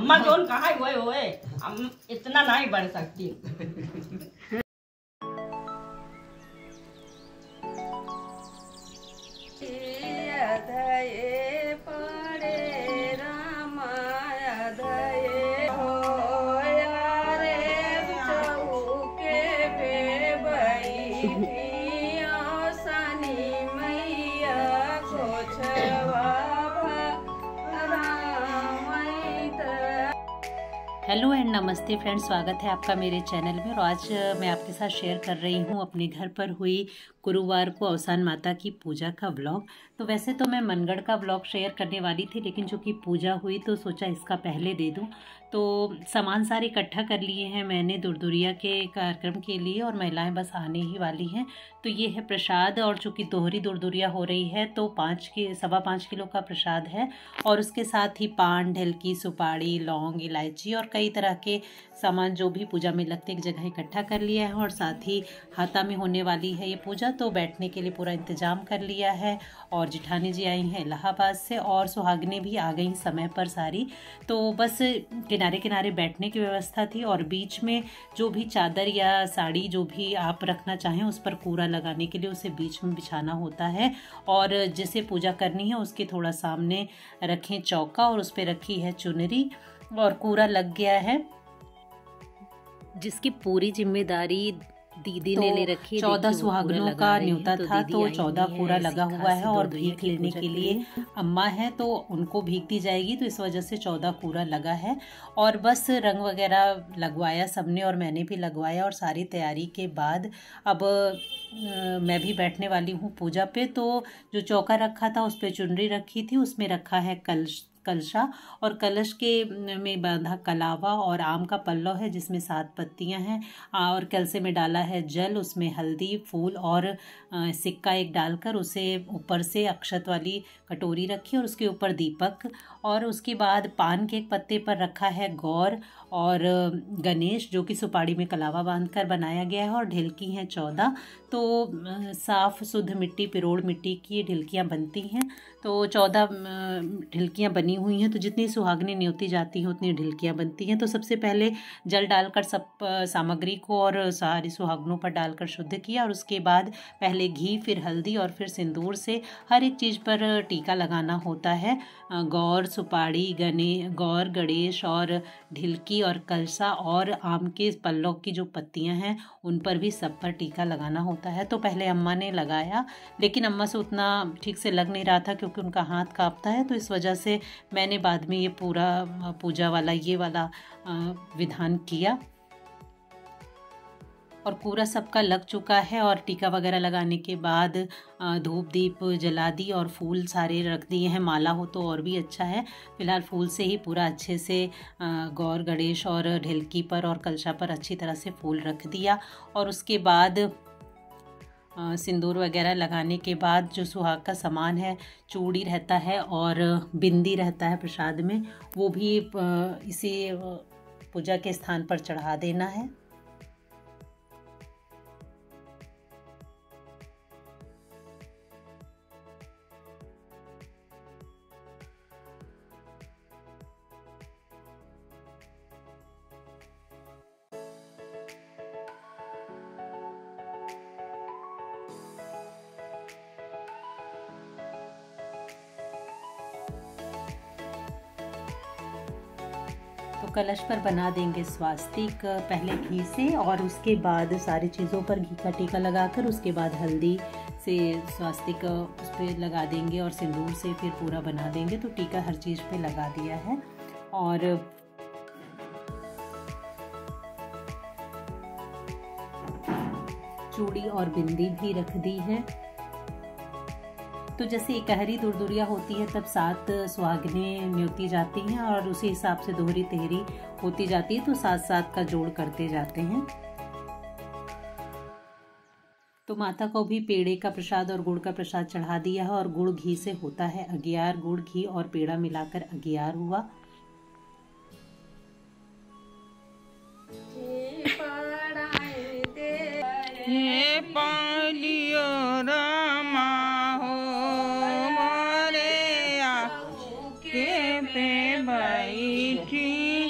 अम्मा जोन कहा हुए होए इतना नहीं बढ़ सकती। हेलो एंड नमस्ते फ्रेंड्स, स्वागत है आपका मेरे चैनल में। और आज मैं आपके साथ शेयर कर रही हूँ अपने घर पर हुई गुरुवार को अवसान माता की पूजा का व्लॉग। तो वैसे तो मैं मनगढ़ का व्लॉग शेयर करने वाली थी, लेकिन चूँकि पूजा हुई तो सोचा इसका पहले दे दूँ। तो सामान सारे इकट्ठा कर लिए हैं मैंने दुरदुरिया के कार्यक्रम के लिए, और महिलाएं बस आने ही वाली हैं। तो ये है प्रसाद, और चूँकि दोहरी दुरदुरिया हो रही है तो 5 किलो का प्रसाद है। और उसके साथ ही पान, ढिलकी, सुपारी, लौंग, इलायची और कई तरह के सामान जो भी पूजा में लगते एक जगह इकट्ठा कर लिया है। और साथ ही हाथा में होने वाली है ये पूजा, तो बैठने के लिए पूरा इंतजाम कर लिया है। और जिठानी जी आई हैं इलाहाबाद से, और सुहागनें भी आ गई समय पर सारी। तो बस किनारे किनारे बैठने की व्यवस्था थी, और बीच में जो भी चादर या साड़ी जो भी आप रखना चाहें उस पर कूरा लगाने के लिए उसे बीच में बिछाना होता है। और जिसे पूजा करनी है उसके थोड़ा सामने रखें चौका, और उस पर रखी है चुनरी, और कूरा लग गया है, जिसकी पूरी जिम्मेदारी दीदी ने ले रखी है। 14 सुहागनों का न्योता था, तो 14 पूरा लगा हुआ है। और भीख लेने के लिए अम्मा है तो उनको भीख दी जाएगी, तो इस वजह से 14 पूरा लगा है। और बस रंग वगैरह लगवाया सबने, और मैंने भी लगवाया। और सारी तैयारी के बाद अब मैं भी बैठने वाली हूँ पूजा पे। तो जो चौका रखा था उस पर चुनरी रखी थी, उसमें रखा है कलशा, और कलश के में बांधा कलावा, और आम का पल्लव है जिसमें 7 पत्तियां हैं। और कलसे में डाला है जल, उसमें हल्दी, फूल और सिक्का एक डालकर उसे ऊपर से अक्षत वाली कटोरी रखी, और उसके ऊपर दीपक। और उसके बाद पान के एक पत्ते पर रखा है गौर और गणेश, जो कि सुपारी में कलावा बांधकर बनाया गया है। और ढिलकी हैं 14। तो साफ़ शुद्ध मिट्टी, पिरोड़ मिट्टी की ढिलकियाँ बनती हैं। तो 14 ढिलकियाँ बनी हुई हैं। तो जितनी सुहागनें न्योती जाती हैं उतनी ढिलकियाँ बनती हैं। तो सबसे पहले जल डालकर सब सामग्री को और सारी सुहागनों पर डालकर शुद्ध किया, और उसके बाद पहले घी, फिर हल्दी और फिर सिंदूर से हर एक चीज़ पर टीका लगाना होता है। गौर, सुपारी, गौर, गणेश और ढिलकी और कलसा और आम के पल्लव की जो पत्तियां हैं उन पर भी सब पर टीका लगाना होता है। तो पहले अम्मा ने लगाया, लेकिन अम्मा से उतना ठीक से लग नहीं रहा था क्योंकि उनका हाथ कांपता है। तो इस वजह से मैंने बाद में ये पूरा पूजा वाला ये वाला विधान किया। और पूरा सबका लग चुका है, और टीका वगैरह लगाने के बाद धूप दीप जला दी और फूल सारे रख दिए हैं। माला हो तो और भी अच्छा है। फिलहाल फूल से ही पूरा अच्छे से गौर, गणेश और ढिलकी पर और कलशा पर अच्छी तरह से फूल रख दिया। और उसके बाद सिंदूर वगैरह लगाने के बाद जो सुहाग का सामान है, चूड़ी रहता है और बिंदी रहता है प्रसाद में, वो भी इसी पूजा के स्थान पर चढ़ा देना है। तो कलश पर बना देंगे स्वास्तिक पहले घी से, और उसके बाद सारी चीज़ों पर घी का टीका लगाकर उसके बाद हल्दी से स्वास्तिक उस पर लगा देंगे, और सिंदूर से फिर पूरा बना देंगे। तो टीका हर चीज़ पे लगा दिया है, और चूड़ी और बिंदी भी रख दी है। तो जैसे इकहरी दुरदुरिया होती है तब 7 सुहागनें न्योती जाती हैं, और उसी हिसाब से दोहरी तेहरी होती जाती है, तो 7-7 का जोड़ करते जाते हैं। तो माता को भी पेड़े का प्रसाद और गुड़ का प्रसाद चढ़ा दिया है, और गुड़ घी से होता है अगियार। गुड़, घी और पेड़ा मिलाकर अगियार हुआ। के पे बैठी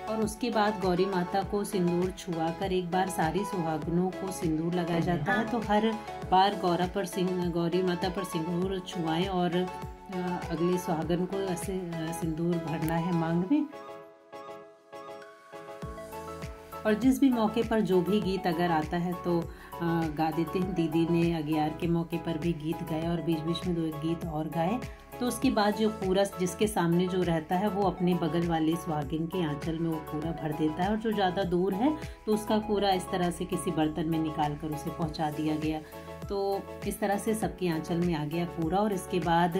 और उसके बाद गौरी माता को सिंदूर छुआ कर एक बार सारी सुहागनों को सिंदूर लगाया जाता है। तो हर बार गौरी माता पर सिंदूर छुआएं और अगले सुहागन को ऐसे सिंदूर भरना है मांग में। और जिस भी मौके पर जो भी गीत अगर आता है तो गा देते हैं। दीदी ने अगियार के मौके पर भी गीत गाए और बीच बीच में 2 गीत और गाए। तो उसके बाद जो पूरा जिसके सामने जो रहता है वो अपने बगल वाले सुहागिन के आंचल में वो पूरा भर देता है, और जो ज़्यादा दूर है तो उसका पूरा इस तरह से किसी बर्तन में निकाल कर उसे पहुंचा दिया गया। तो इस तरह से सबके आंचल में आ गया पूरा। और इसके बाद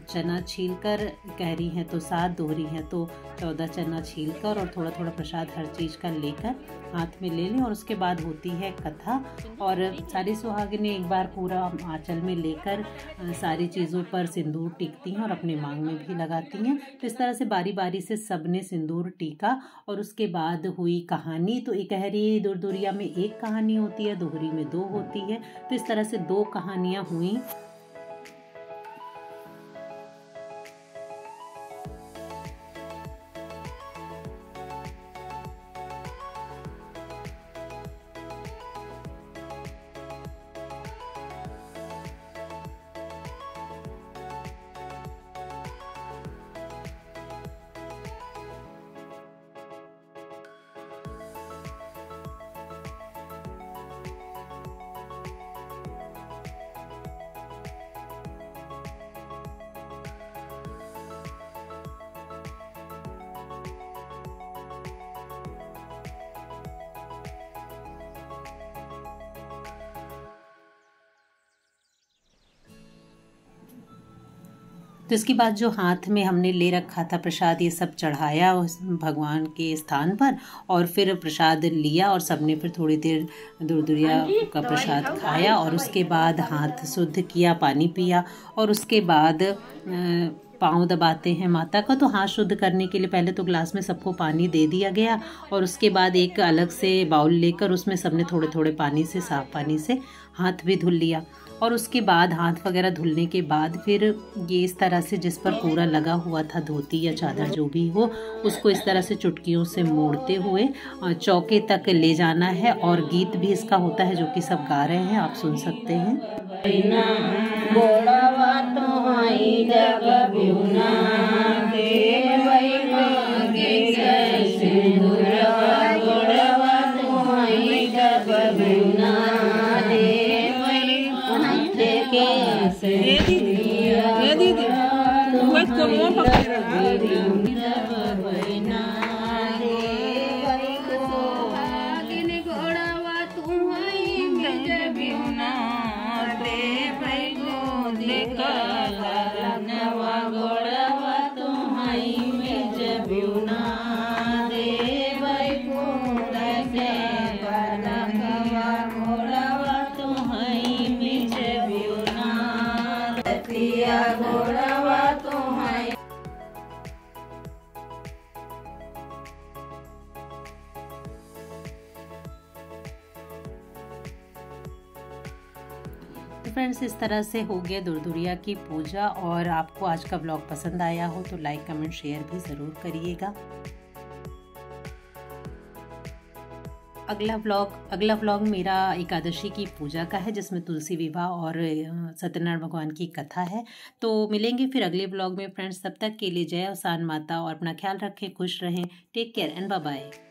चना छील कर, कहरी हैं तो 7, दोहरी हैं तो 14 चना छील कर और थोड़ा थोड़ा प्रसाद हर चीज़ का लेकर हाथ में ले लें। और उसके बाद होती है कथा, और सारी सुहागिनें एक बार पूरा आंचल में लेकर सारी चीज़ों पर सिंदूर टीकती हैं और अपने मांग में भी लगाती हैं। तो इस तरह से बारी बारी से सबने सिंदूर टीका। और उसके बाद हुई कहानी। तो इकहरी दुरदुरिया में 1 कहानी होती है, दोहरी में 2 होती है। तो इस तरह से 2 कहानियां हुई। तो इसके बाद जो हाथ में हमने ले रखा था प्रसाद, ये सब चढ़ाया उस भगवान के स्थान पर, और फिर प्रसाद लिया और सबने फिर थोड़ी देर दुरदुरिया का प्रसाद खाया। और उसके बाद हाथ शुद्ध किया, पानी पिया, और उसके बाद पाँव दबाते हैं माता का। तो हाथ शुद्ध करने के लिए पहले तो ग्लास में सबको पानी दे दिया गया, और उसके बाद एक अलग से बाउल लेकर उसमें सबने थोड़े थोड़े पानी से, साफ पानी से हाथ भी धुल लिया। और उसके बाद हाथ वगैरह धुलने के बाद फिर ये इस तरह से जिस पर पूरा लगा हुआ था धोती या चादर जो भी हो, उसको इस तरह से चुटकियों से मोड़ते हुए चौके तक ले जाना है। और गीत भी इसका होता है जो कि सब गा रहे हैं, आप सुन सकते हैं। तो फ्रेंड्स, इस तरह से हो गया दुरदुरिया की पूजा। और आपको आज का ब्लॉग पसंद आया हो तो लाइक, कमेंट, शेयर भी ज़रूर करिएगा। अगला व्लॉग मेरा एकादशी की पूजा का है, जिसमें तुलसी विवाह और सत्यनारायण भगवान की कथा है। तो मिलेंगे फिर अगले व्लॉग में फ्रेंड्स। तब तक के लिए जय अवसान माता, और अपना ख्याल रखें, खुश रहें। Take care and bye bye.